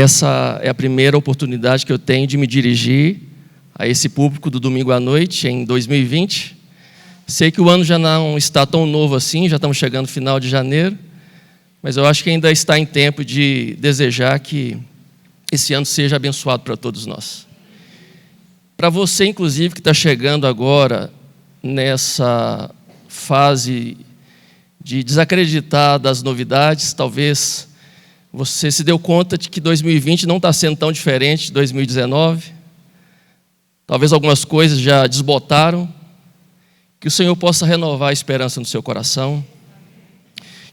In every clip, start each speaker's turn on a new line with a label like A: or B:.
A: essa é a primeira oportunidade que eu tenho de me dirigir a esse público do domingo à noite, em 2020. Sei que o ano já não está tão novo assim, já estamos chegando no final de janeiro, mas eu acho que ainda está em tempo de desejar que esse ano seja abençoado para todos nós. Para você, inclusive, que está chegando agora nessa fase de desacreditar das novidades, talvez você se deu conta de que 2020 não está sendo tão diferente de 2019. Talvez algumas coisas já desbotaram. Que o Senhor possa renovar a esperança no seu coração.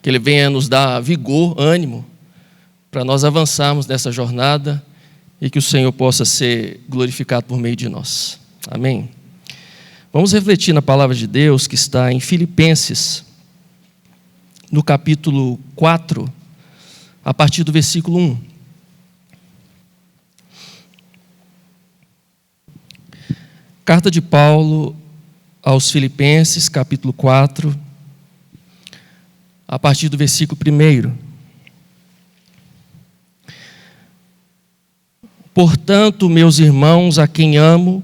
A: Que Ele venha nos dar vigor, ânimo, para nós avançarmos nessa jornada e que o Senhor possa ser glorificado por meio de nós. Amém? Vamos refletir na palavra de Deus que está em Filipenses, no capítulo 4, a partir do versículo 1. Carta de Paulo aos Filipenses, capítulo 4, a partir do versículo 1. Portanto, meus irmãos, a quem amo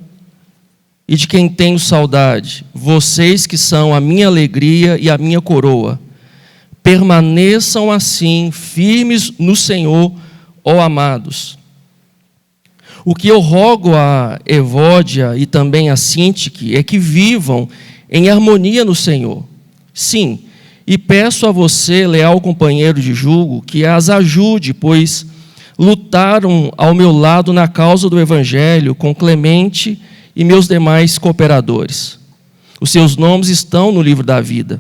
A: e de quem tenho saudade, vocês que são a minha alegria e a minha coroa, permaneçam assim, firmes no Senhor, ó amados. O que eu rogo a Evódia e também a Sintique é que vivam em harmonia no Senhor. Sim, e peço a você, leal companheiro de jugo, que as ajude, pois lutaram ao meu lado na causa do Evangelho com Clemente e meus demais cooperadores. Os seus nomes estão no livro da vida.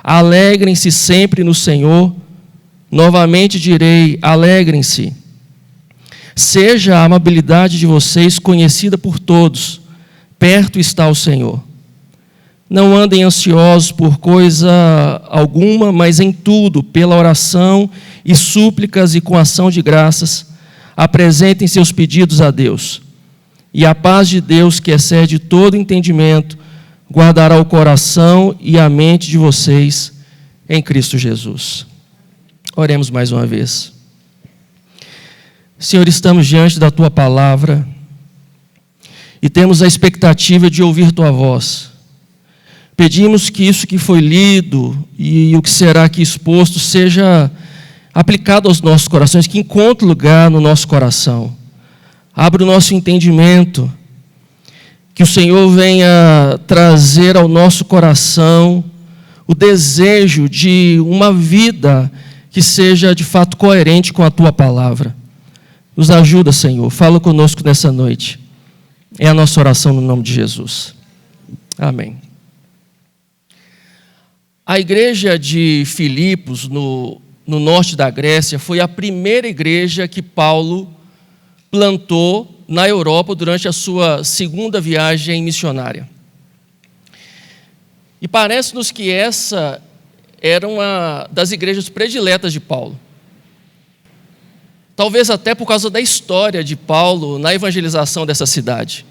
A: Alegrem-se sempre no Senhor. Novamente direi, alegrem-se. Seja a amabilidade de vocês conhecida por todos. Perto está o Senhor. Não andem ansiosos por coisa alguma, mas em tudo, pela oração e súplicas e com ação de graças, apresentem seus pedidos a Deus. E a paz de Deus, que excede todo entendimento, guardará o coração e a mente de vocês em Cristo Jesus. Oremos mais uma vez. Senhor, estamos diante da Tua palavra e temos a expectativa de ouvir Tua voz. Pedimos que isso que foi lido e o que será aqui exposto seja aplicado aos nossos corações, que encontre lugar no nosso coração. Abra o nosso entendimento, que o Senhor venha trazer ao nosso coração o desejo de uma vida que seja de fato coerente com a Tua palavra. Nos ajuda, Senhor, fala conosco nessa noite. É a nossa oração no nome de Jesus. Amém. A igreja de Filipos, no norte da Grécia, foi a primeira igreja que Paulo plantou na Europa durante a sua segunda viagem missionária. E parece-nos que essa era uma das igrejas prediletas de Paulo. Talvez até por causa da história de Paulo na evangelização dessa cidade.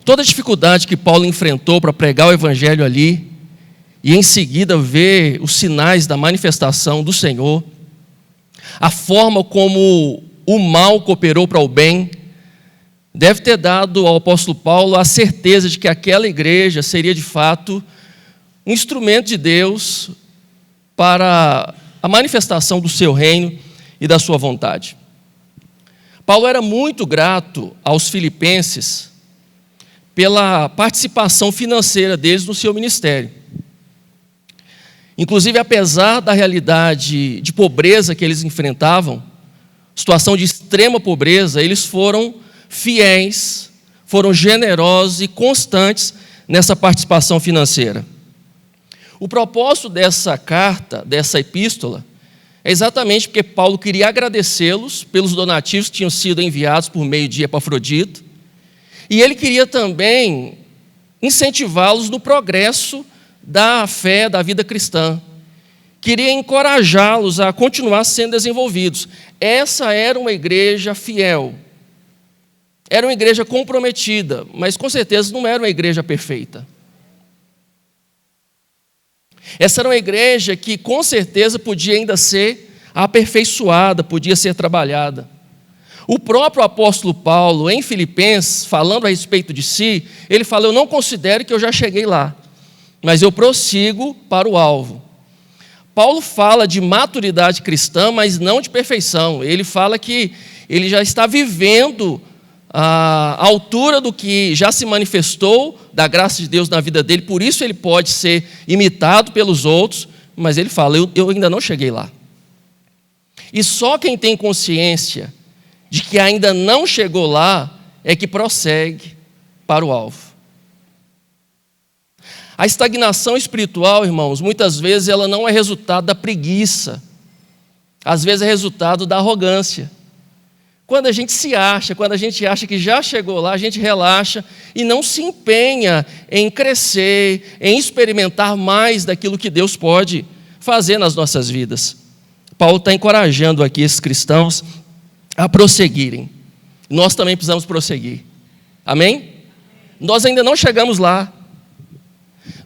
A: Toda a dificuldade que Paulo enfrentou para pregar o evangelho ali, e em seguida ver os sinais da manifestação do Senhor, a forma como o mal cooperou para o bem, deve ter dado ao apóstolo Paulo a certeza de que aquela igreja seria de fato um instrumento de Deus para a manifestação do seu reino e da sua vontade. Paulo era muito grato aos filipenses pela participação financeira deles no seu ministério. Inclusive, apesar da realidade de pobreza que eles enfrentavam, situação de extrema pobreza, eles foram fiéis, foram generosos e constantes nessa participação financeira. O propósito dessa carta, dessa epístola, é exatamente porque Paulo queria agradecê-los pelos donativos que tinham sido enviados por meio de Epafrodito, e ele queria também incentivá-los no progresso da fé, da vida cristã. Queria encorajá-los a continuar sendo desenvolvidos. Essa era uma igreja fiel. Era uma igreja comprometida, mas com certeza não era uma igreja perfeita. Essa era uma igreja que com certeza podia ainda ser aperfeiçoada, podia ser trabalhada. O próprio apóstolo Paulo, em Filipenses, falando a respeito de si, ele fala: eu não considero que eu já cheguei lá, mas eu prossigo para o alvo. Paulo fala de maturidade cristã, mas não de perfeição. Ele fala que ele já está vivendo a altura do que já se manifestou da graça de Deus na vida dele, por isso ele pode ser imitado pelos outros, mas ele fala: eu ainda não cheguei lá. E só quem tem consciência de que ainda não chegou lá é que prossegue para o alvo. A estagnação espiritual, irmãos, muitas vezes ela não é resultado da preguiça, às vezes é resultado da arrogância. Quando a gente acha que já chegou lá, a gente relaxa e não se empenha em crescer, em experimentar mais daquilo que Deus pode fazer nas nossas vidas. Paulo está encorajando aqui esses cristãos a prosseguirem. Nós também precisamos prosseguir. Amém? Nós ainda não chegamos lá.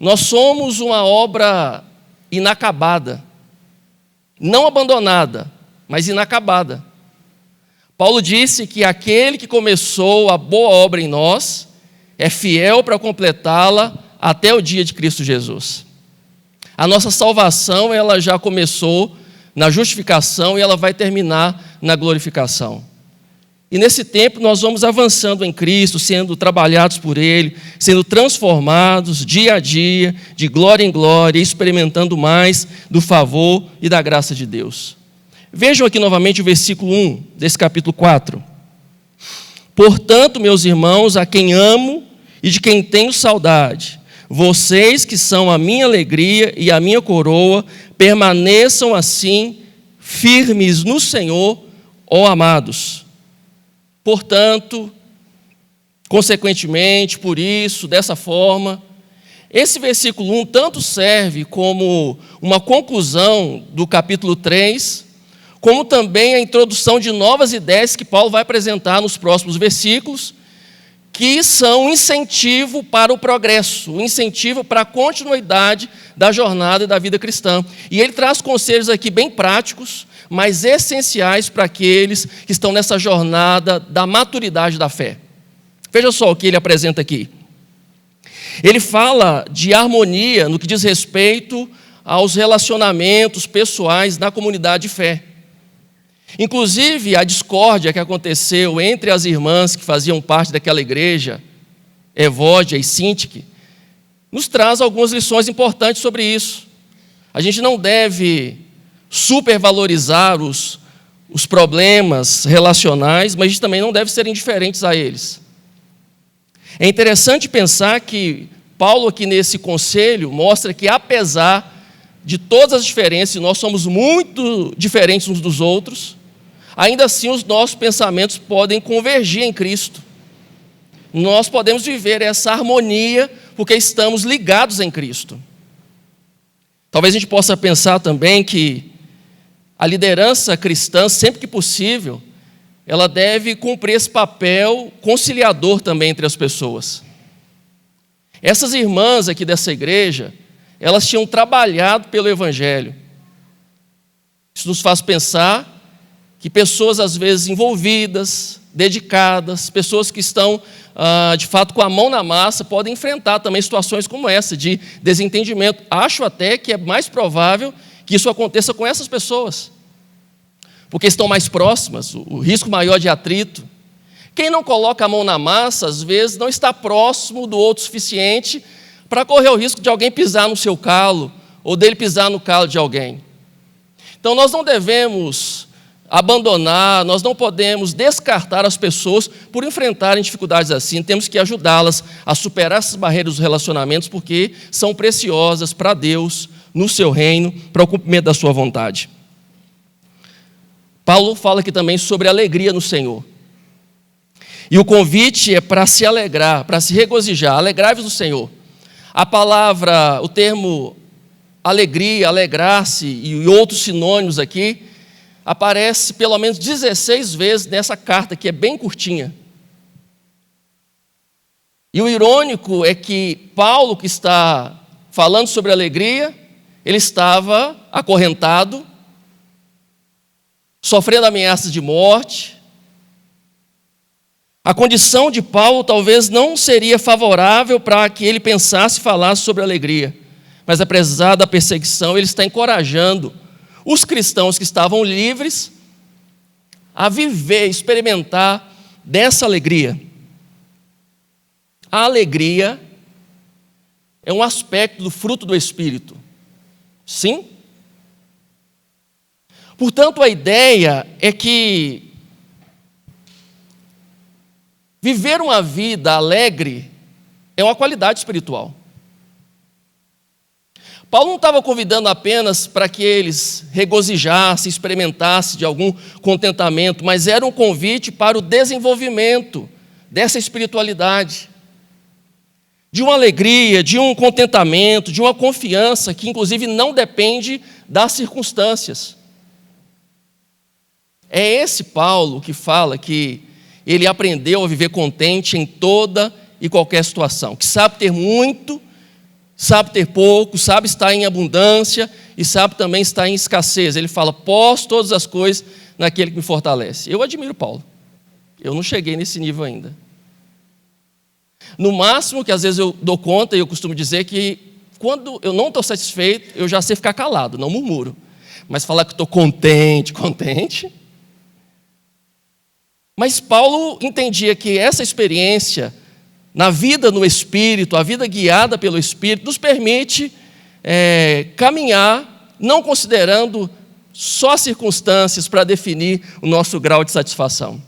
A: Nós somos uma obra inacabada, não abandonada, mas inacabada. Paulo disse que aquele que começou a boa obra em nós é fiel para completá-la até o dia de Cristo Jesus. A nossa salvação, ela já começou na justificação e ela vai terminar na glorificação. E nesse tempo nós vamos avançando em Cristo, sendo trabalhados por Ele, sendo transformados dia a dia, de glória em glória, experimentando mais do favor e da graça de Deus. Vejam aqui novamente o versículo 1 desse capítulo 4. Portanto, meus irmãos, a quem amo e de quem tenho saudade, vocês que são a minha alegria e a minha coroa, permaneçam assim, firmes no Senhor, ó amados. Portanto, consequentemente, por isso, dessa forma, esse versículo 1 tanto serve como uma conclusão do capítulo 3, como também a introdução de novas ideias que Paulo vai apresentar nos próximos versículos, que são um incentivo para o progresso, um incentivo para a continuidade da jornada e da vida cristã. E ele traz conselhos aqui bem práticos, mas essenciais para aqueles que estão nessa jornada da maturidade da fé. Veja só o que ele apresenta aqui. Ele fala de harmonia no que diz respeito aos relacionamentos pessoais na comunidade de fé. Inclusive, a discórdia que aconteceu entre as irmãs que faziam parte daquela igreja, Evódia e Sintique, nos traz algumas lições importantes sobre isso. A gente não deve supervalorizar os problemas relacionais, mas a gente também não deve ser indiferentes a eles. É interessante pensar que Paulo aqui nesse conselho mostra que apesar de todas as diferenças, nós somos muito diferentes uns dos outros, ainda assim os nossos pensamentos podem convergir em Cristo. Nós podemos viver essa harmonia porque estamos ligados em Cristo. Talvez a gente possa pensar também que a liderança cristã, sempre que possível, ela deve cumprir esse papel conciliador também entre as pessoas. Essas irmãs aqui dessa igreja, elas tinham trabalhado pelo Evangelho. Isso nos faz pensar que pessoas às vezes envolvidas, dedicadas, pessoas que estão de fato com a mão na massa, podem enfrentar também situações como essa, de desentendimento. Acho até que é mais provável que isso aconteça com essas pessoas, porque estão mais próximas, o risco maior de atrito. Quem não coloca a mão na massa, às vezes não está próximo do outro o suficiente para correr o risco de alguém pisar no seu calo, ou dele pisar no calo de alguém. Então nós não devemos abandonar, nós não podemos descartar as pessoas por enfrentarem dificuldades assim. Temos que ajudá-las a superar essas barreiras dos relacionamentos, porque são preciosas para Deus, no seu reino, para o cumprimento da sua vontade. Paulo fala aqui também sobre alegria no Senhor. E o convite é para se alegrar, para se regozijar. Alegrai-vos no Senhor. A palavra, o termo alegria, alegrar-se e outros sinônimos aqui, aparece pelo menos 16 vezes nessa carta, que é bem curtinha. E o irônico é que Paulo, que está falando sobre alegria, ele estava acorrentado, sofrendo ameaças de morte, A condição de Paulo talvez não seria favorável para que ele pensasse e falasse sobre alegria. Mas apesar da perseguição, ele está encorajando os cristãos que estavam livres a viver, experimentar dessa alegria. A alegria é um aspecto do fruto do Espírito. Sim? Portanto, a ideia é que viver uma vida alegre é uma qualidade espiritual. Paulo não estava convidando apenas para que eles regozijassem, experimentassem de algum contentamento, mas era um convite para o desenvolvimento dessa espiritualidade, de uma alegria, de um contentamento, de uma confiança que inclusive não depende das circunstâncias. É esse Paulo que fala que ele aprendeu a viver contente em toda e qualquer situação, que sabe ter muito, sabe ter pouco, sabe estar em abundância e sabe também estar em escassez. Ele fala, posso todas as coisas naquele que me fortalece. Eu admiro Paulo. Eu não cheguei nesse nível ainda. No máximo que às vezes eu dou conta, e eu costumo dizer que quando eu não estou satisfeito, eu já sei ficar calado, não murmuro. Mas falar que estou contente. Mas Paulo entendia que essa experiência na vida no Espírito, a vida guiada pelo Espírito, nos permite caminhar, não considerando só circunstâncias para definir o nosso grau de satisfação.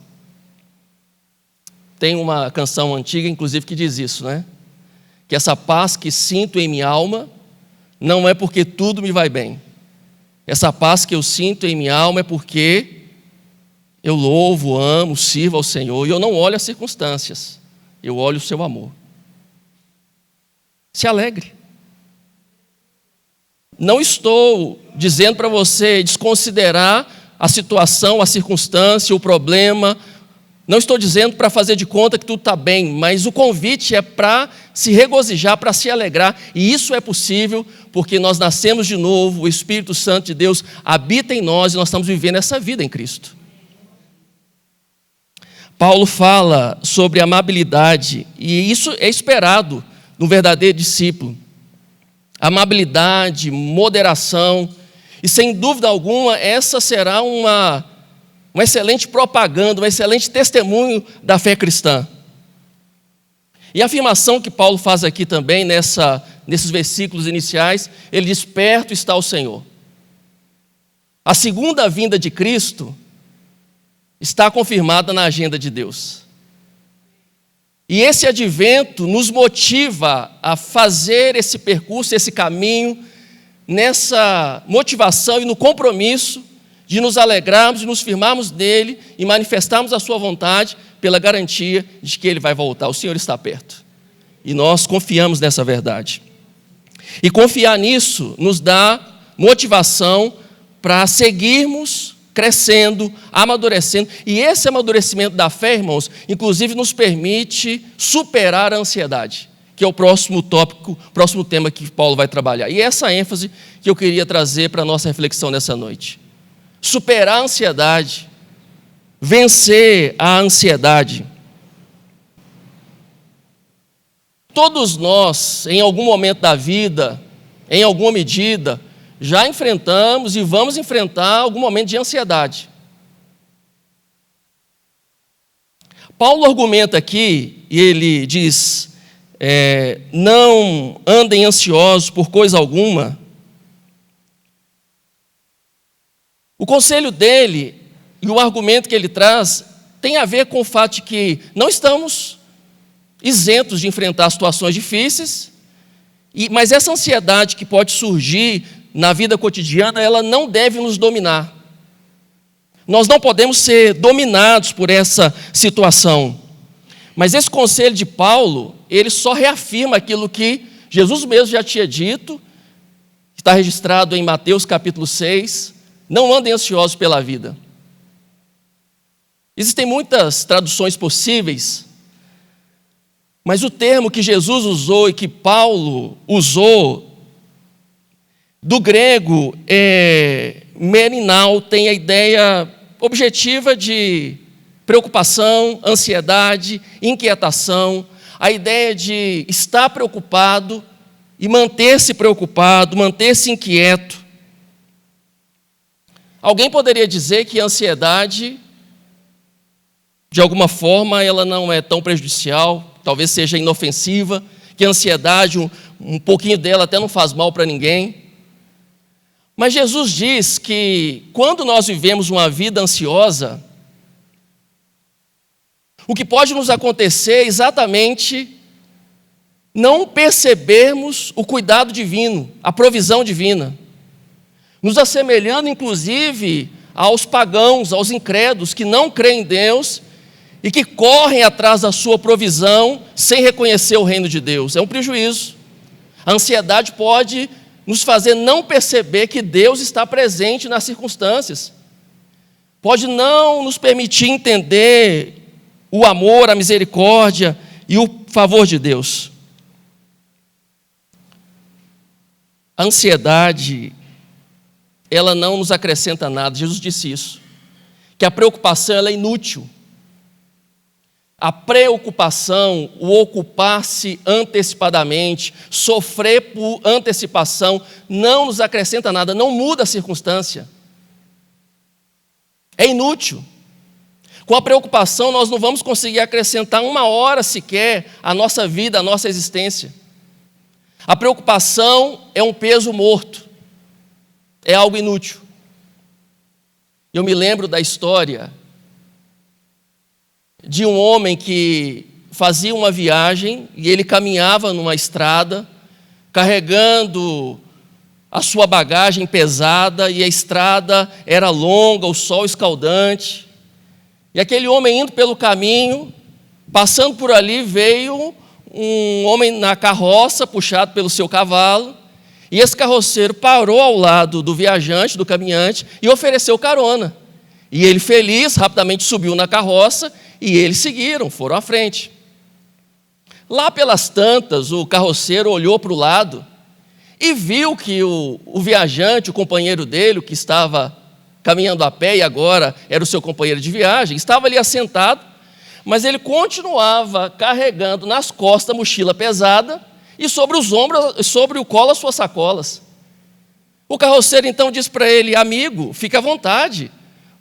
A: Tem uma canção antiga, inclusive, que diz isso, né? Que essa paz que sinto em minha alma não é porque tudo me vai bem. Essa paz que eu sinto em minha alma é porque eu louvo, amo, sirvo ao Senhor e eu não olho as circunstâncias, eu olho o seu amor. Se alegre. Não estou dizendo para você desconsiderar a situação, a circunstância, o problema. Não estou dizendo para fazer de conta que tudo está bem, mas o convite é para se regozijar, para se alegrar. E isso é possível porque nós nascemos de novo, o Espírito Santo de Deus habita em nós e nós estamos vivendo essa vida em Cristo. Paulo fala sobre amabilidade, e isso é esperado no verdadeiro discípulo. Amabilidade, moderação, e sem dúvida alguma, essa será uma excelente propaganda, um excelente testemunho da fé cristã. E a afirmação que Paulo faz aqui também, nesses versículos iniciais, ele diz, perto está o Senhor. A segunda vinda de Cristo está confirmada na agenda de Deus. E esse advento nos motiva a fazer esse percurso, esse caminho, nessa motivação e no compromisso de nos alegrarmos, de nos firmarmos nele e manifestarmos a sua vontade pela garantia de que ele vai voltar. O Senhor está perto. E nós confiamos nessa verdade. E confiar nisso nos dá motivação para seguirmos crescendo, amadurecendo. E esse amadurecimento da fé, irmãos, inclusive nos permite superar a ansiedade, que é o próximo tópico, próximo tema que Paulo vai trabalhar. E essa ênfase que eu queria trazer para a nossa reflexão nessa noite. Superar a ansiedade, vencer a ansiedade. Todos nós, em algum momento da vida, em alguma medida, já enfrentamos e vamos enfrentar algum momento de ansiedade. Paulo argumenta aqui, e ele diz, não andem ansiosos por coisa alguma. O conselho dele e o argumento que ele traz tem a ver com o fato de que não estamos isentos de enfrentar situações difíceis, mas essa ansiedade que pode surgir na vida cotidiana, ela não deve nos dominar. Nós não podemos ser dominados por essa situação. Mas esse conselho de Paulo, ele só reafirma aquilo que Jesus mesmo já tinha dito, que está registrado em Mateus capítulo 6, não andem ansiosos pela vida. Existem muitas traduções possíveis, mas o termo que Jesus usou e que Paulo usou, do grego, merinal, tem a ideia objetiva de preocupação, ansiedade, inquietação, a ideia de estar preocupado e manter-se preocupado, manter-se inquieto. Alguém poderia dizer que a ansiedade, de alguma forma, ela não é tão prejudicial, talvez seja inofensiva, que a ansiedade, um pouquinho dela até não faz mal para ninguém. Mas Jesus diz que quando nós vivemos uma vida ansiosa, o que pode nos acontecer é exatamente não percebermos o cuidado divino, a provisão divina, nos assemelhando inclusive aos pagãos, aos incrédulos que não creem em Deus e que correm atrás da sua provisão sem reconhecer o reino de Deus. É um prejuízo. A ansiedade pode nos fazer não perceber que Deus está presente nas circunstâncias. Pode não nos permitir entender o amor, a misericórdia e o favor de Deus. A ansiedade, ela não nos acrescenta nada. Jesus disse isso, que a preocupação ela é inútil. A preocupação, o ocupar-se antecipadamente, sofrer por antecipação, não nos acrescenta nada, não muda a circunstância. É inútil. Com a preocupação, nós não vamos conseguir acrescentar uma hora sequer à nossa vida, à nossa existência. A preocupação é um peso morto, é algo inútil. Eu me lembro da história de um homem que fazia uma viagem e ele caminhava numa estrada, carregando a sua bagagem pesada, e a estrada era longa, o sol escaldante. E aquele homem indo pelo caminho, passando por ali, veio um homem na carroça, puxado pelo seu cavalo, e esse carroceiro parou ao lado do viajante, do caminhante, e ofereceu carona. E ele, feliz, rapidamente subiu na carroça, e eles seguiram, foram à frente. Lá pelas tantas, o carroceiro olhou para o lado e viu que o viajante, o companheiro dele, o que estava caminhando a pé e agora era o seu companheiro de viagem, estava ali assentado, mas ele continuava carregando nas costas a mochila pesada e sobre os ombros, sobre o colo, as suas sacolas. O carroceiro então disse para ele: amigo, fique à vontade,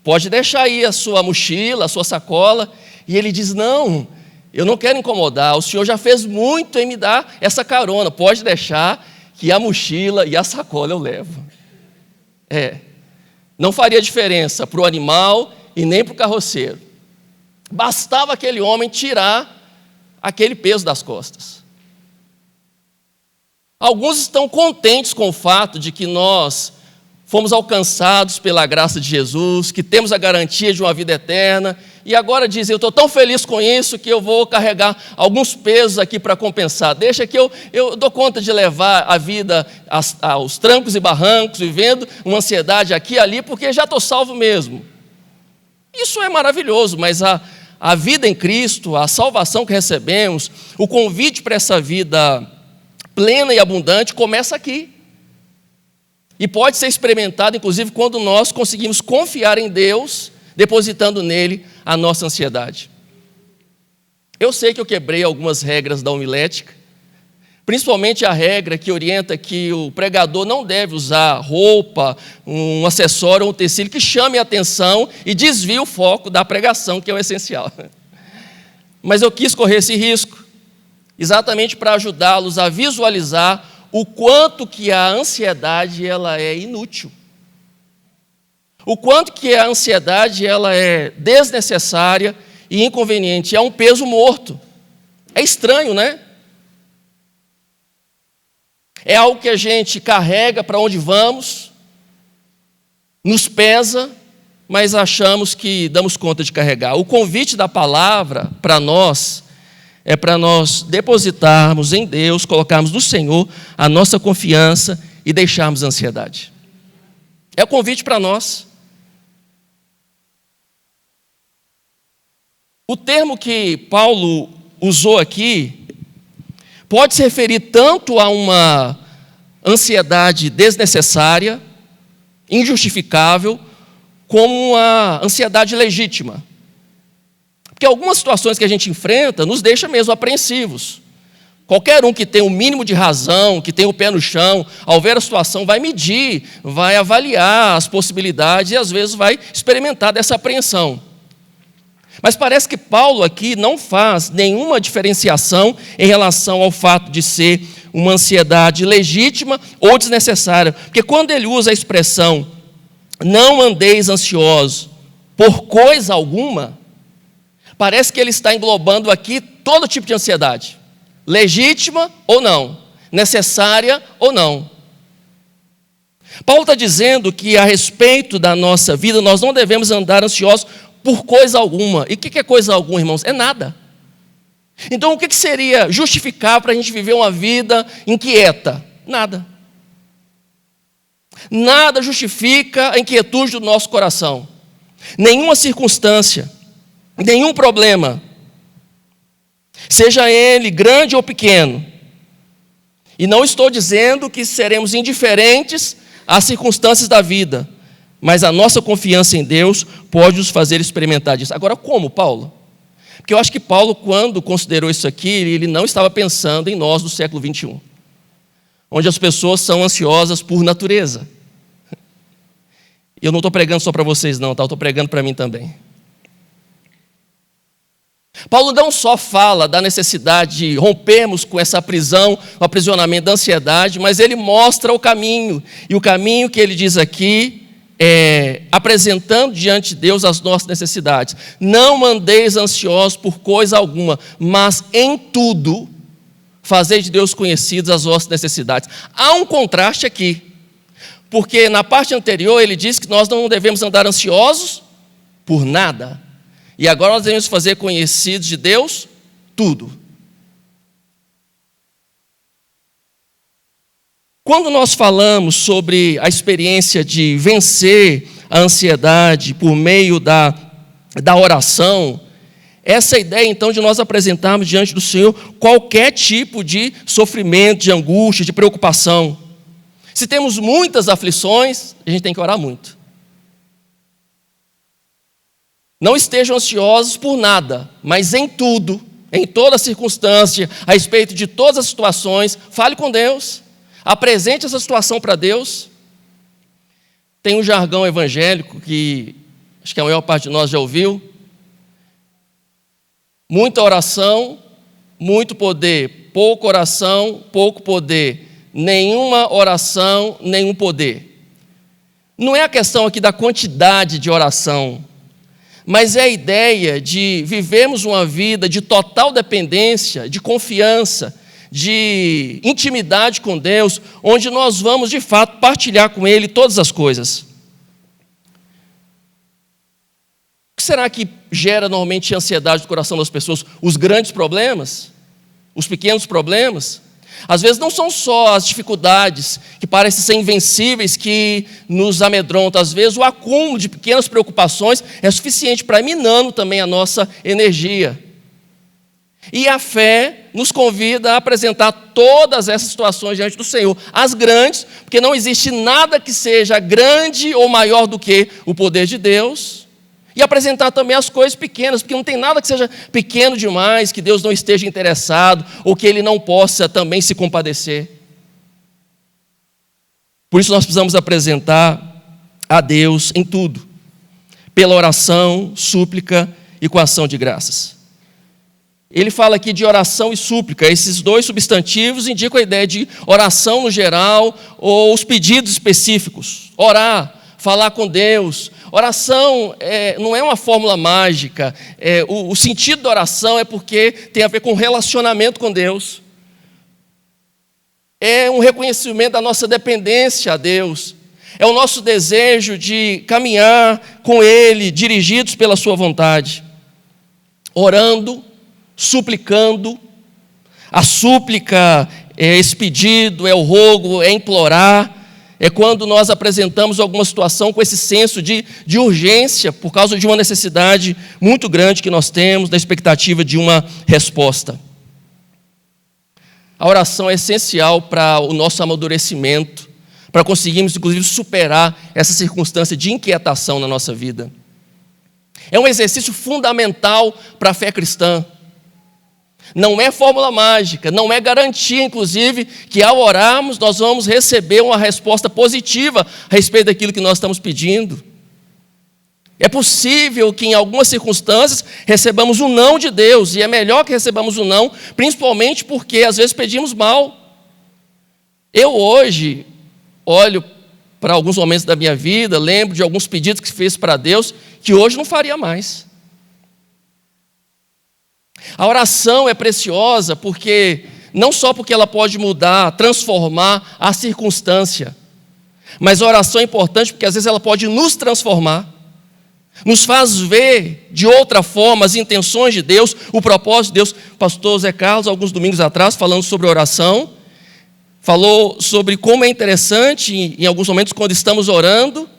A: pode deixar aí a sua mochila, a sua sacola. E ele diz: não, eu não quero incomodar, o senhor já fez muito em me dar essa carona, pode deixar que a mochila e a sacola eu levo. Não faria diferença para o animal e nem para o carroceiro. Bastava aquele homem tirar aquele peso das costas. Alguns estão contentes com o fato de que nós fomos alcançados pela graça de Jesus, que temos a garantia de uma vida eterna, e agora dizem: eu estou tão feliz com isso que eu vou carregar alguns pesos aqui para compensar. Deixa que eu dou conta de levar a vida aos trancos e barrancos, vivendo uma ansiedade aqui e ali, porque já estou salvo mesmo. Isso é maravilhoso, mas a vida em Cristo, a salvação que recebemos, o convite para essa vida plena e abundante começa aqui. E pode ser experimentado, inclusive, quando nós conseguimos confiar em Deus, depositando nele a nossa ansiedade. Eu sei que eu quebrei algumas regras da homilética, principalmente a regra que orienta que o pregador não deve usar roupa, um acessório ou um tecido que chame a atenção e desvie o foco da pregação, que é o essencial. Mas eu quis correr esse risco, exatamente para ajudá-los a visualizar o quanto que a ansiedade ela é inútil. O quanto que a ansiedade ela é desnecessária e inconveniente. É um peso morto. É estranho, né? É algo que a gente carrega para onde vamos, nos pesa, mas achamos que damos conta de carregar. O convite da palavra para nós é para nós depositarmos em Deus, colocarmos no Senhor a nossa confiança e deixarmos a ansiedade. É o convite para nós. O termo que Paulo usou aqui pode se referir tanto a uma ansiedade desnecessária, injustificável, como uma ansiedade legítima. Porque algumas situações que a gente enfrenta nos deixa mesmo apreensivos. Qualquer um que tem o mínimo de razão, que tem o pé no chão, ao ver a situação, vai medir, vai avaliar as possibilidades e às vezes vai experimentar dessa apreensão. Mas parece que Paulo aqui não faz nenhuma diferenciação em relação ao fato de ser uma ansiedade legítima ou desnecessária. Porque quando ele usa a expressão, não andeis ansiosos por coisa alguma, parece que ele está englobando aqui todo tipo de ansiedade. Legítima ou não, necessária ou não. Paulo está dizendo que a respeito da nossa vida, nós não devemos andar ansiosos por coisa alguma. E o que é coisa alguma, irmãos? É nada. Então, o que seria justificar para a gente viver uma vida inquieta? Nada. Nada justifica a inquietude do nosso coração. Nenhuma circunstância, nenhum problema, seja ele grande ou pequeno. E não estou dizendo que seremos indiferentes às circunstâncias da vida, mas a nossa confiança em Deus pode nos fazer experimentar disso. Agora, como, Paulo? Porque eu acho que Paulo, quando considerou isso aqui, ele não estava pensando em nós do século 21, onde as pessoas são ansiosas por natureza. E eu não estou pregando só para vocês não, tá? Eu estou pregando para mim também. Paulo não só fala da necessidade de rompermos com essa prisão, o aprisionamento da ansiedade, mas ele mostra o caminho. E o caminho que ele diz aqui é apresentando diante de Deus as nossas necessidades. Não andeis ansiosos por coisa alguma, mas em tudo fazei de Deus conhecidas as vossas necessidades. Há um contraste aqui, porque na parte anterior ele diz que nós não devemos andar ansiosos por nada. E agora nós devemos fazer conhecidos de Deus tudo. Quando nós falamos sobre a experiência de vencer a ansiedade por meio da oração, essa ideia então de nós apresentarmos diante do Senhor qualquer tipo de sofrimento, de angústia, de preocupação. Se temos muitas aflições, a gente tem que orar muito. Não estejam ansiosos por nada, mas em tudo, em toda circunstância, a respeito de todas as situações, fale com Deus, apresente essa situação para Deus. Tem um jargão evangélico que acho que a maior parte de nós já ouviu. Muita oração, muito poder. Pouca oração, pouco poder. Nenhuma oração, nenhum poder. Não é a questão aqui da quantidade de oração, mas é a ideia de vivermos uma vida de total dependência, de confiança, de intimidade com Deus, onde nós vamos de fato partilhar com Ele todas as coisas. O que será que gera normalmente ansiedade no coração das pessoas? Os grandes problemas? Os pequenos problemas? Às vezes não são só as dificuldades que parecem ser invencíveis que nos amedrontam. Às vezes o acúmulo de pequenas preocupações é suficiente para ir minando também a nossa energia. E a fé nos convida a apresentar todas essas situações diante do Senhor. As grandes, porque não existe nada que seja grande ou maior do que o poder de Deus. E apresentar também as coisas pequenas, porque não tem nada que seja pequeno demais, que Deus não esteja interessado, ou que Ele não possa também se compadecer. Por isso nós precisamos apresentar a Deus em tudo, pela oração, súplica e com ação de graças. Ele fala aqui de oração e súplica. Esses dois substantivos indicam a ideia de oração no geral, ou os pedidos específicos. Orar, falar com Deus. Oração não é uma fórmula mágica. O sentido da oração é porque tem a ver com relacionamento com Deus. É um reconhecimento da nossa dependência a Deus. É o nosso desejo de caminhar com Ele, dirigidos pela sua vontade. Orando, suplicando. A súplica é esse pedido, é o rogo, é implorar. É quando nós apresentamos alguma situação com esse senso de urgência, por causa de uma necessidade muito grande que nós temos, da expectativa de uma resposta. A oração é essencial para o nosso amadurecimento, para conseguirmos, inclusive, superar essa circunstância de inquietação na nossa vida. É um exercício fundamental para a fé cristã. Não é fórmula mágica, não é garantia, inclusive, que ao orarmos nós vamos receber uma resposta positiva a respeito daquilo que nós estamos pedindo. É possível que em algumas circunstâncias recebamos um não de Deus, e é melhor que recebamos um não, principalmente porque às vezes pedimos mal. Eu hoje olho para alguns momentos da minha vida, lembro de alguns pedidos que fiz para Deus, que hoje não faria mais. A oração é preciosa não só porque ela pode mudar, transformar a circunstância, mas a oração é importante porque às vezes ela pode nos transformar, nos faz ver de outra forma as intenções de Deus, o propósito de Deus. O pastor Zé Carlos, alguns domingos atrás, falando sobre oração, falou sobre como é interessante, em alguns momentos, quando estamos orando,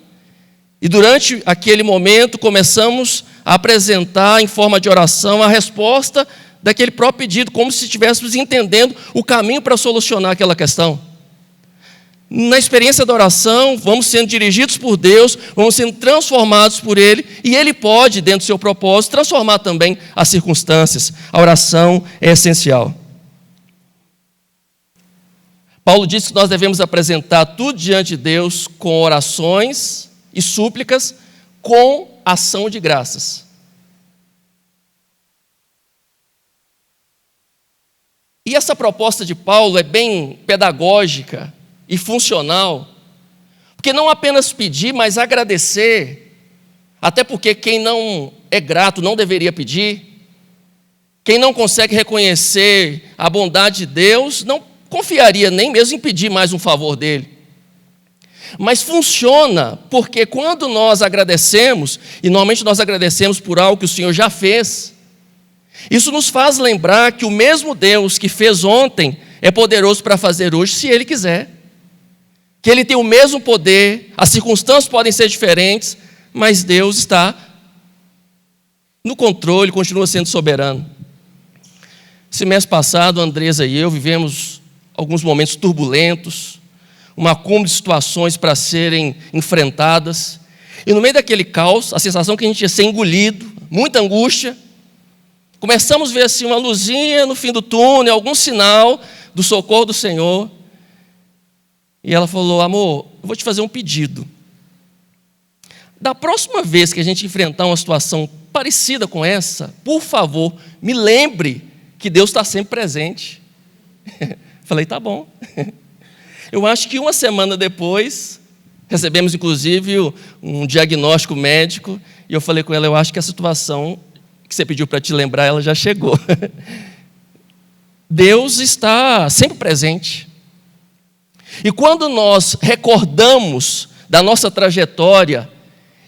A: e durante aquele momento começamos a apresentar em forma de oração a resposta daquele próprio pedido, como se estivéssemos entendendo o caminho para solucionar aquela questão. Na experiência da oração, vamos sendo dirigidos por Deus, vamos sendo transformados por Ele, e Ele pode, dentro do seu propósito, transformar também as circunstâncias. A oração é essencial. Paulo diz que nós devemos apresentar tudo diante de Deus com orações e súplicas, com ação de graças. E essa proposta de Paulo é bem pedagógica e funcional, porque não apenas pedir, mas agradecer, até porque quem não é grato não deveria pedir, quem não consegue reconhecer a bondade de Deus, não confiaria nem mesmo em pedir mais um favor dele. Mas funciona, porque quando nós agradecemos, e normalmente nós agradecemos por algo que o Senhor já fez, isso nos faz lembrar que o mesmo Deus que fez ontem é poderoso para fazer hoje, se Ele quiser. Que Ele tem o mesmo poder, as circunstâncias podem ser diferentes, mas Deus está no controle, continua sendo soberano. Esse mês passado, a Andresa e eu vivemos alguns momentos turbulentos, um acúmulo de situações para serem enfrentadas, e no meio daquele caos, a sensação que a gente ia ser engolido, muita angústia, começamos a ver assim uma luzinha no fim do túnel, algum sinal do socorro do Senhor, e ela falou: amor, eu vou te fazer um pedido. Da próxima vez que a gente enfrentar uma situação parecida com essa, por favor, me lembre que Deus está sempre presente. Falei, tá bom. Eu acho que uma semana depois, recebemos inclusive um diagnóstico médico, e eu falei com ela, eu acho que a situação que você pediu para te lembrar, ela já chegou. Deus está sempre presente. E quando nós recordamos da nossa trajetória,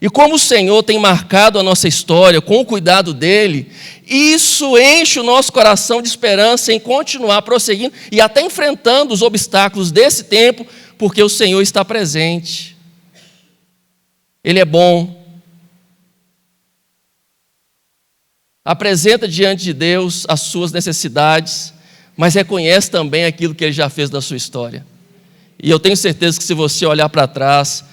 A: e como o Senhor tem marcado a nossa história com o cuidado dEle, isso enche o nosso coração de esperança em continuar prosseguindo e até enfrentando os obstáculos desse tempo, porque o Senhor está presente. Ele é bom. Apresenta diante de Deus as suas necessidades, mas reconhece também aquilo que Ele já fez na sua história. E eu tenho certeza que se você olhar para trás,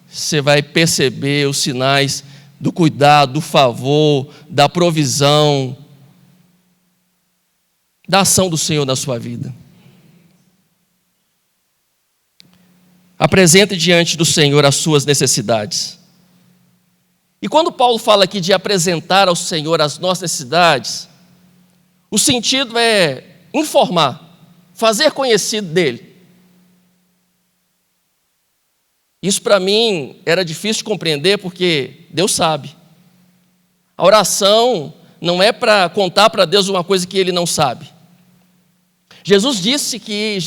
A: você vai perceber os sinais do cuidado, do favor, da provisão, da ação do Senhor na sua vida. Apresente diante do Senhor as suas necessidades. E quando Paulo fala aqui de apresentar ao Senhor as nossas necessidades, o sentido é informar, fazer conhecido dele. Isso para mim era difícil de compreender porque Deus sabe. A oração não é para contar para Deus uma coisa que Ele não sabe. Jesus disse que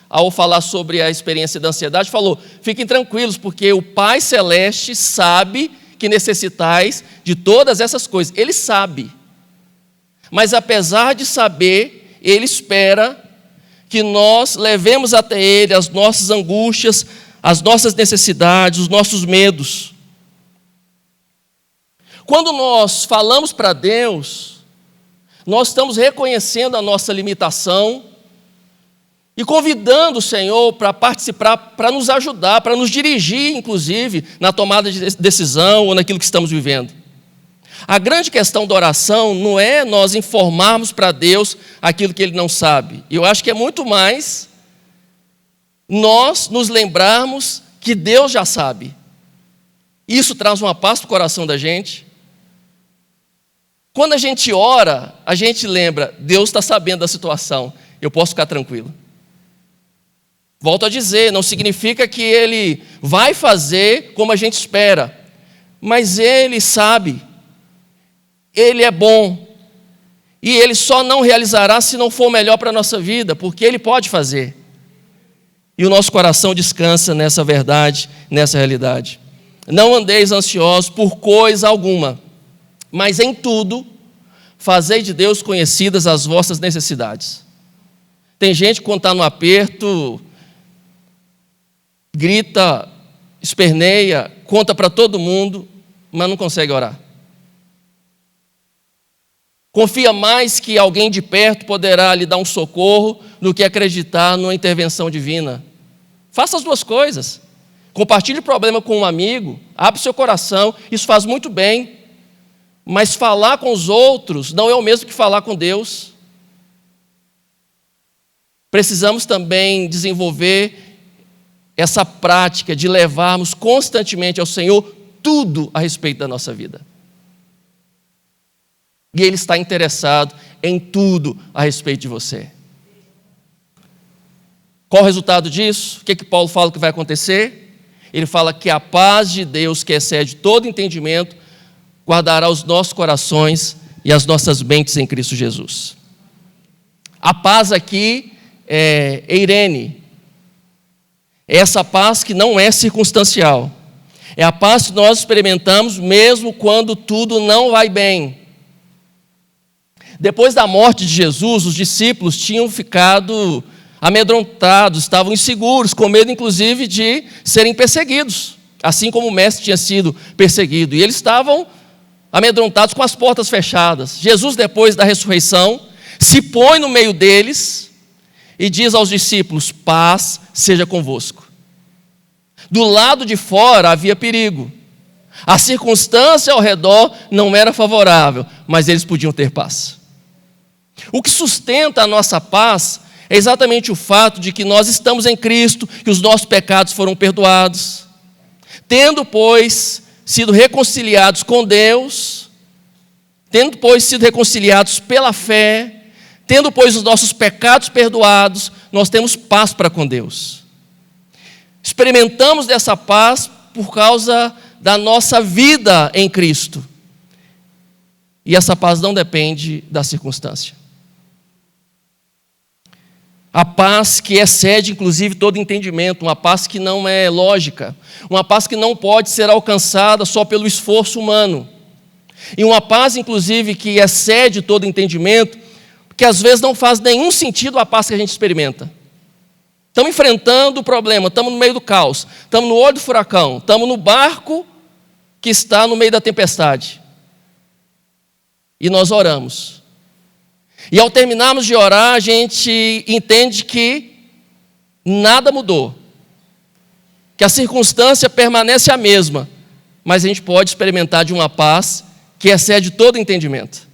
A: ao falar sobre a experiência da ansiedade, falou, fiquem tranquilos, porque o Pai Celeste sabe que necessitais de todas essas coisas. Ele sabe. Mas apesar de saber, Ele espera que nós levemos até Ele as nossas angústias, as nossas necessidades, os nossos medos. Quando nós falamos para Deus, nós estamos reconhecendo a nossa limitação e convidando o Senhor para participar, para nos ajudar, para nos dirigir, inclusive, na tomada de decisão ou naquilo que estamos vivendo. A grande questão da oração não é nós informarmos para Deus aquilo que Ele não sabe. Eu acho que é muito mais nós nos lembrarmos que Deus já sabe. Isso traz uma paz para o coração da gente. Quando a gente ora, a gente lembra, Deus está sabendo da situação, eu posso ficar tranquilo. Volto a dizer, não significa que Ele vai fazer como a gente espera, mas Ele sabe, Ele é bom, e Ele só não realizará se não for melhor para a nossa vida, porque Ele pode fazer. E o nosso coração descansa nessa verdade, nessa realidade. Não andeis ansiosos por coisa alguma, mas em tudo, fazei de Deus conhecidas as vossas necessidades. Tem gente que quando está no aperto, grita, esperneia, conta para todo mundo, mas não consegue orar. Confia mais que alguém de perto poderá lhe dar um socorro do que acreditar numa intervenção divina. Faça as duas coisas. Compartilhe o problema com um amigo, abre seu coração, isso faz muito bem. Mas falar com os outros não é o mesmo que falar com Deus. Precisamos também desenvolver essa prática de levarmos constantemente ao Senhor tudo a respeito da nossa vida. E Ele está interessado em tudo a respeito de você. Qual o resultado disso? O que Paulo fala que vai acontecer? Ele fala que a paz de Deus, que excede todo entendimento, guardará os nossos corações e as nossas mentes em Cristo Jesus. A paz aqui é eirene. É essa paz que não é circunstancial. É a paz que nós experimentamos mesmo quando tudo não vai bem. Depois da morte de Jesus, os discípulos tinham ficado amedrontados, estavam inseguros, com medo inclusive de serem perseguidos, assim como o mestre tinha sido perseguido. E eles estavam amedrontados com as portas fechadas. Jesus, depois da ressurreição, se põe no meio deles e diz aos discípulos: paz seja convosco. Do lado de fora havia perigo. A circunstância ao redor não era favorável, mas eles podiam ter paz. O que sustenta a nossa paz é exatamente o fato de que nós estamos em Cristo, que os nossos pecados foram perdoados. Tendo, pois, sido reconciliados com Deus, tendo, pois, sido reconciliados pela fé, tendo, pois, os nossos pecados perdoados, nós temos paz para com Deus. Experimentamos dessa paz por causa da nossa vida em Cristo. E essa paz não depende da circunstância. A paz que excede, inclusive, todo entendimento, uma paz que não é lógica, uma paz que não pode ser alcançada só pelo esforço humano, e uma paz, inclusive, que excede todo entendimento, que às vezes não faz nenhum sentido a paz que a gente experimenta. Estamos enfrentando o problema, estamos no meio do caos, estamos no olho do furacão, estamos no barco que está no meio da tempestade. E nós oramos. E ao terminarmos de orar, a gente entende que nada mudou. Que a circunstância permanece a mesma, mas a gente pode experimentar de uma paz que excede todo entendimento.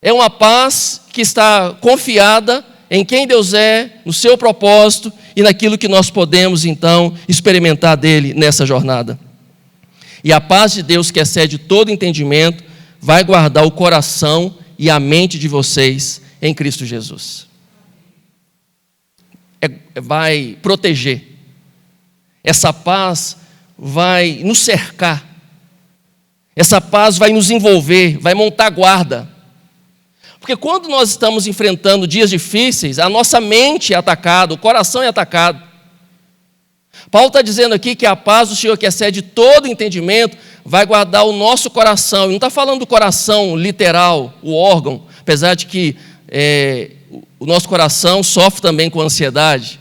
A: É uma paz que está confiada em quem Deus é, no seu propósito e naquilo que nós podemos, então, experimentar dele nessa jornada. E a paz de Deus, que excede todo entendimento, vai guardar o coração e a mente de vocês em Cristo Jesus. Vai proteger. Essa paz vai nos cercar. Essa paz vai nos envolver, vai montar guarda. Porque quando nós estamos enfrentando dias difíceis, a nossa mente é atacada, o coração é atacado. Paulo está dizendo aqui que a paz do Senhor, que excede todo entendimento, vai guardar o nosso coração. E não está falando do coração literal, o órgão, apesar de que o nosso coração sofre também com ansiedade.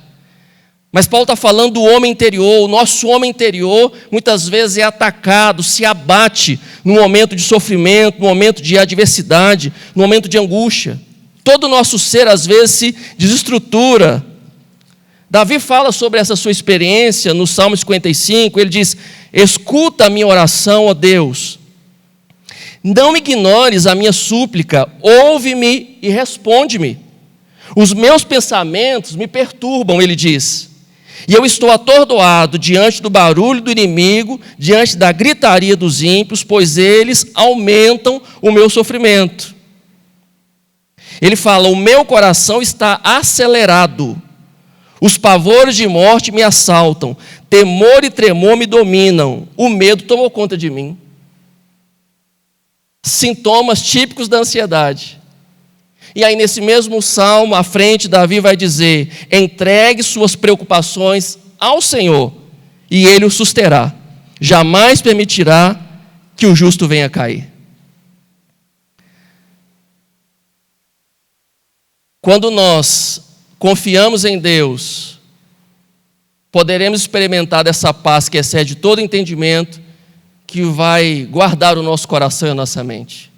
A: Mas Paulo está falando do homem interior. O nosso homem interior muitas vezes é atacado, se abate no momento de sofrimento, no momento de adversidade, no momento de angústia. Todo o nosso ser às vezes se desestrutura. Davi fala sobre essa sua experiência no Salmo 55, ele diz: escuta a minha oração, ó Deus, Não ignores a minha súplica, ouve-me e responde-me. Os meus pensamentos me perturbam, ele diz. E eu estou atordoado diante do barulho do inimigo, diante da gritaria dos ímpios, pois eles aumentam o meu sofrimento. Ele fala: o meu coração está acelerado, os pavores de morte me assaltam, temor e tremor me dominam, o medo tomou conta de mim. Sintomas típicos da ansiedade. E aí nesse mesmo salmo, à frente, Davi vai dizer: entregue suas preocupações ao Senhor, e Ele o susterá. Jamais permitirá que o justo venha a cair. Quando nós confiamos em Deus, poderemos experimentar dessa paz que excede todo entendimento, que vai guardar o nosso coração e a nossa mente,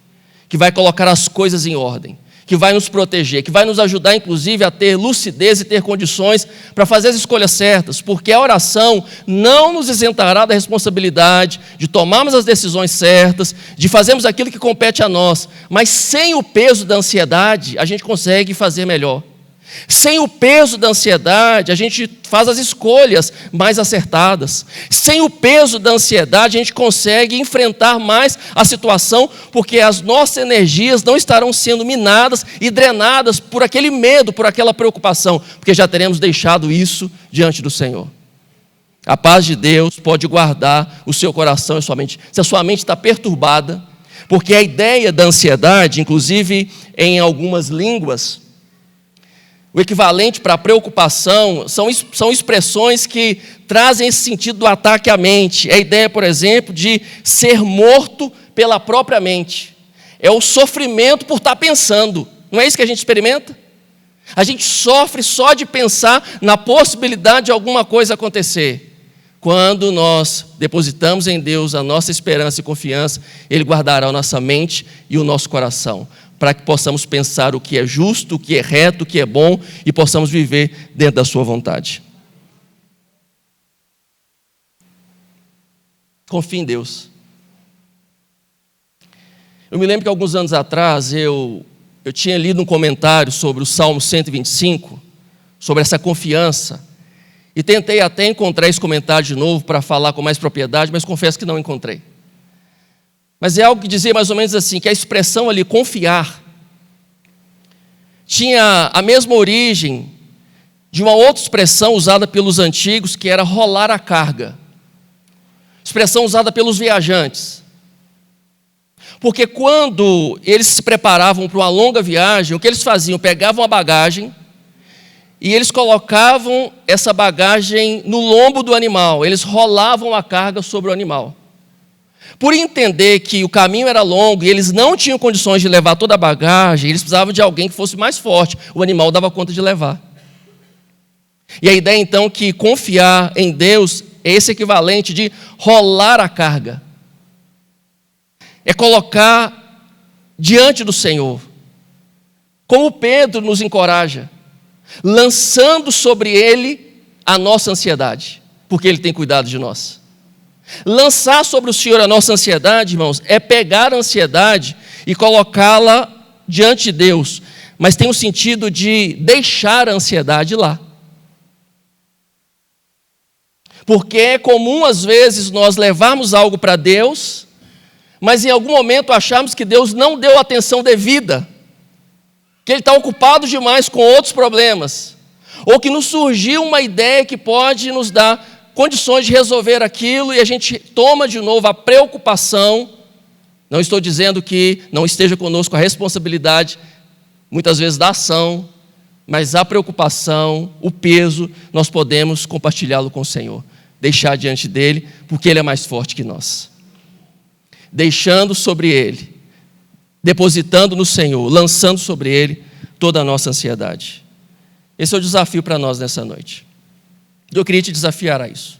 A: que vai colocar as coisas em ordem, que vai nos proteger, que vai nos ajudar, inclusive, a ter lucidez e ter condições para fazer as escolhas certas, porque a oração não nos isentará da responsabilidade de tomarmos as decisões certas, de fazermos aquilo que compete a nós, mas sem o peso da ansiedade, a gente consegue fazer melhor. Sem o peso da ansiedade, a gente faz as escolhas mais acertadas. Sem o peso da ansiedade, a gente consegue enfrentar mais a situação, porque as nossas energias não estarão sendo minadas e drenadas por aquele medo, por aquela preocupação, porque já teremos deixado isso diante do Senhor. A paz de Deus pode guardar o seu coração e a sua mente. Se a sua mente está perturbada, porque a ideia da ansiedade, inclusive em algumas línguas, o equivalente para preocupação são expressões que trazem esse sentido do ataque à mente. É a ideia, por exemplo, de ser morto pela própria mente. É o sofrimento por estar pensando. Não é isso que a gente experimenta? A gente sofre só de pensar na possibilidade de alguma coisa acontecer. Quando nós depositamos em Deus a nossa esperança e confiança, Ele guardará a nossa mente e o nosso coração, para que possamos pensar o que é justo, o que é reto, o que é bom, e possamos viver dentro da sua vontade. Confie em Deus. Eu me lembro que alguns anos atrás eu tinha lido um comentário sobre o Salmo 125, sobre essa confiança, e tentei até encontrar esse comentário de novo para falar com mais propriedade, mas confesso que não encontrei. Mas é algo que dizia mais ou menos assim, que a expressão ali, confiar, tinha a mesma origem de uma outra expressão usada pelos antigos, que era rolar a carga. Expressão usada pelos viajantes. Porque quando eles se preparavam para uma longa viagem, o que eles faziam? Pegavam a bagagem e eles colocavam essa bagagem no lombo do animal. Eles rolavam a carga sobre o animal. Por entender que o caminho era longo e eles não tinham condições de levar toda a bagagem, eles precisavam de alguém que fosse mais forte. O animal dava conta de levar. E a ideia, então, que confiar em Deus é esse equivalente de rolar a carga. É colocar diante do Senhor. Como Pedro nos encoraja, lançando sobre Ele a nossa ansiedade, porque Ele tem cuidado de nós. Lançar sobre o Senhor a nossa ansiedade, irmãos, é pegar a ansiedade e colocá-la diante de Deus, mas tem o sentido de deixar a ansiedade lá. Porque é comum, às vezes, nós levarmos algo para Deus, mas em algum momento acharmos que Deus não deu atenção devida, que Ele está ocupado demais com outros problemas, ou que nos surgiu uma ideia que pode nos dar condições de resolver aquilo e a gente toma de novo a preocupação. Não estou dizendo que não esteja conosco a responsabilidade, muitas vezes da ação, mas a preocupação, o peso, nós podemos compartilhá-lo com o Senhor, deixar diante dEle, porque Ele é mais forte que nós. Deixando sobre Ele, depositando no Senhor, lançando sobre Ele toda a nossa ansiedade. Esse é o desafio para nós nessa noite. Eu queria te desafiar a isso.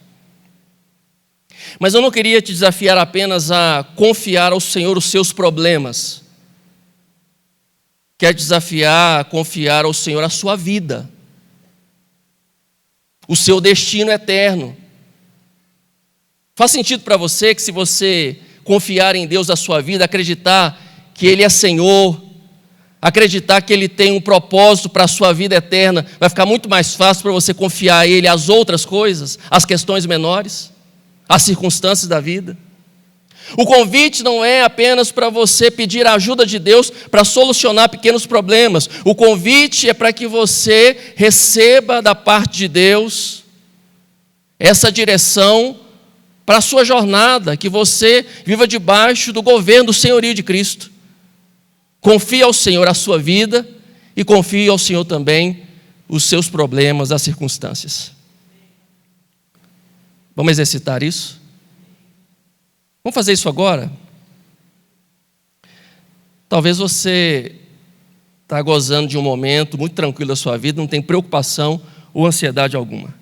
A: Mas eu não queria te desafiar apenas a confiar ao Senhor os seus problemas. Quero te desafiar a confiar ao Senhor a sua vida, o seu destino eterno. Faz sentido para você que, se você confiar em Deus a sua vida, acreditar que Ele é Senhor, acreditar que Ele tem um propósito para a sua vida eterna, vai ficar muito mais fácil para você confiar a Ele as outras coisas, as questões menores, as circunstâncias da vida. O convite não é apenas para você pedir a ajuda de Deus para solucionar pequenos problemas. O convite é para que você receba da parte de Deus essa direção para a sua jornada, que você viva debaixo do governo, do senhorio de Cristo. Confie ao Senhor a sua vida e confie ao Senhor também os seus problemas, as circunstâncias. Vamos exercitar isso? Vamos fazer isso agora? Talvez você está gozando de um momento muito tranquilo da sua vida, não tem preocupação ou ansiedade alguma.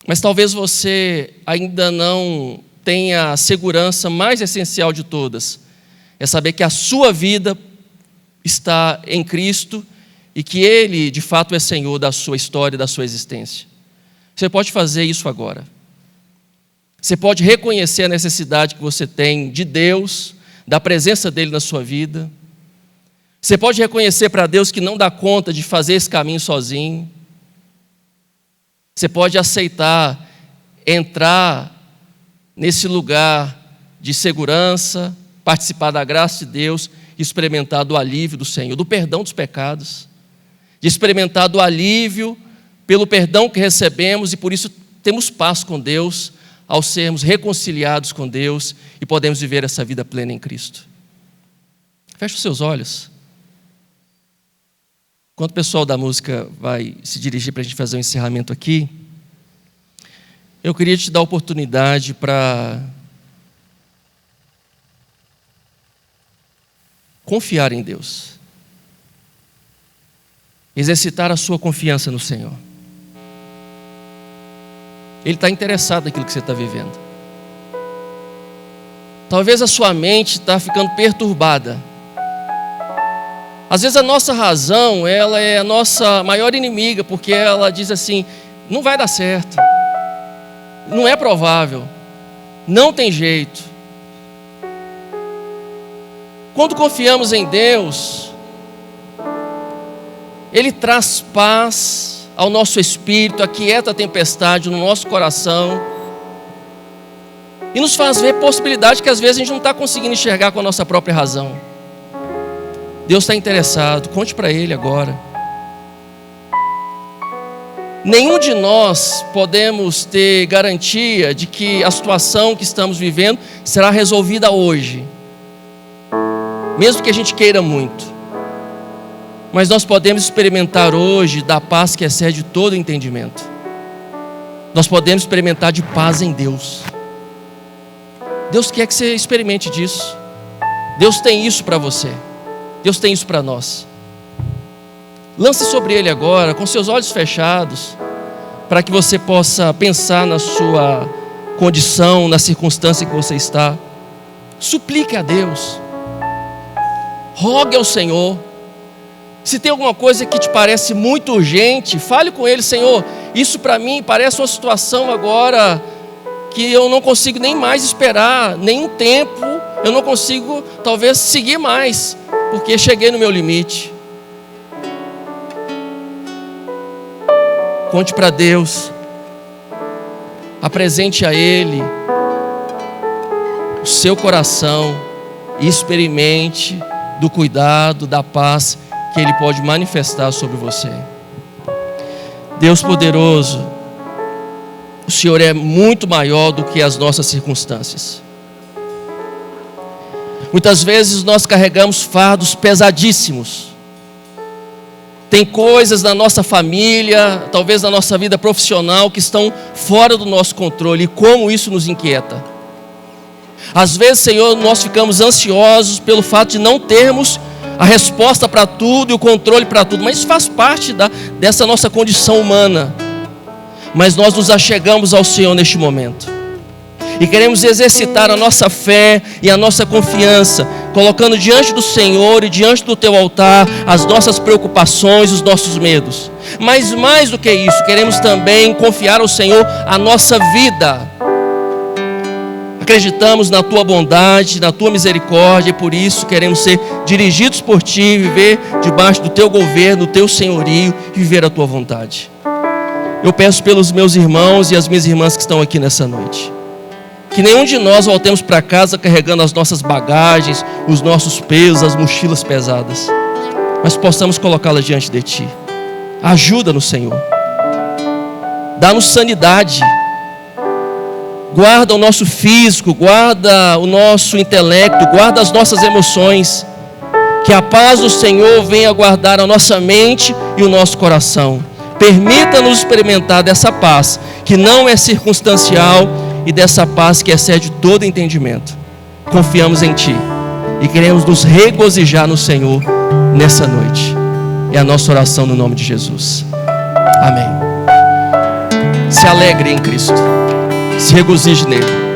A: Mas talvez você ainda não tenha a segurança mais essencial de todas, é saber que a sua vida está em Cristo e que Ele, de fato, é Senhor da sua história e da sua existência. Você pode fazer isso agora. Você pode reconhecer a necessidade que você tem de Deus, da presença dEle na sua vida. Você pode reconhecer para Deus que não dá conta de fazer esse caminho sozinho. Você pode aceitar entrar nesse lugar de segurança, participar da graça de Deus, experimentar do alívio do Senhor, do perdão dos pecados, de experimentar do alívio pelo perdão que recebemos e por isso temos paz com Deus ao sermos reconciliados com Deus e podemos viver essa vida plena em Cristo. Feche os seus olhos. Enquanto o pessoal da música vai se dirigir para a gente fazer um encerramento aqui, eu queria te dar a oportunidade para confiar em Deus, exercitar a sua confiança no Senhor. Ele está interessado naquilo que você está vivendo. Talvez a sua mente está ficando perturbada. Às vezes a nossa razão, ela é a nossa maior inimiga, porque ela diz assim, não vai dar certo, não é provável, não tem jeito. Quando confiamos em Deus, Ele traz paz ao nosso espírito, aquieta a tempestade no nosso coração e nos faz ver possibilidade que às vezes a gente não está conseguindo enxergar com a nossa própria razão. Deus está interessado, conte para Ele agora. Nenhum de nós podemos ter garantia de que a situação que estamos vivendo será resolvida hoje, mesmo que a gente queira muito. Mas nós podemos experimentar hoje da paz que excede todo entendimento. Nós podemos experimentar de paz em Deus. Deus quer que você experimente disso. Deus tem isso para você. Deus tem isso para nós. Lance sobre Ele agora, com seus olhos fechados, para que você possa pensar na sua condição, na circunstância que você está. Suplique a Deus. Rogue ao Senhor. Se tem alguma coisa que te parece muito urgente, fale com Ele, Senhor, isso para mim parece uma situação agora que eu não consigo nem mais esperar, nenhum tempo, eu não consigo talvez seguir mais, porque cheguei no meu limite. Conte para Deus, apresente a Ele o seu coração e experimente do cuidado, da paz que Ele pode manifestar sobre você. Deus poderoso, o Senhor é muito maior do que as nossas circunstâncias. Muitas vezes nós carregamos fardos pesadíssimos. Tem coisas na nossa família, talvez na nossa vida profissional, que estão fora do nosso controle, e como isso nos inquieta. Às vezes, Senhor, nós ficamos ansiosos pelo fato de não termos a resposta para tudo e o controle para tudo, mas isso faz parte dessa nossa condição humana. Mas nós nos achegamos ao Senhor neste momento e queremos exercitar a nossa fé e a nossa confiança, colocando diante do Senhor e diante do teu altar as nossas preocupações, os nossos medos. Mas mais do que isso, queremos também confiar ao Senhor a nossa vida. Acreditamos na tua bondade, na tua misericórdia, e por isso queremos ser dirigidos por ti, viver debaixo do teu governo, do teu senhorio e viver a tua vontade. Eu peço pelos meus irmãos e as minhas irmãs que estão aqui nessa noite, que nenhum de nós voltemos para casa carregando as nossas bagagens, os nossos pesos, as mochilas pesadas, mas possamos colocá-las diante de ti. Ajuda-nos, Senhor. Dá-nos sanidade. Guarda o nosso físico, guarda o nosso intelecto, guarda as nossas emoções. Que a paz do Senhor venha guardar a nossa mente e o nosso coração. Permita-nos experimentar dessa paz que não é circunstancial e dessa paz que excede todo entendimento. Confiamos em ti e queremos nos regozijar no Senhor nessa noite. É a nossa oração no nome de Jesus. Amém. Se alegre em Cristo. Se regozije nele.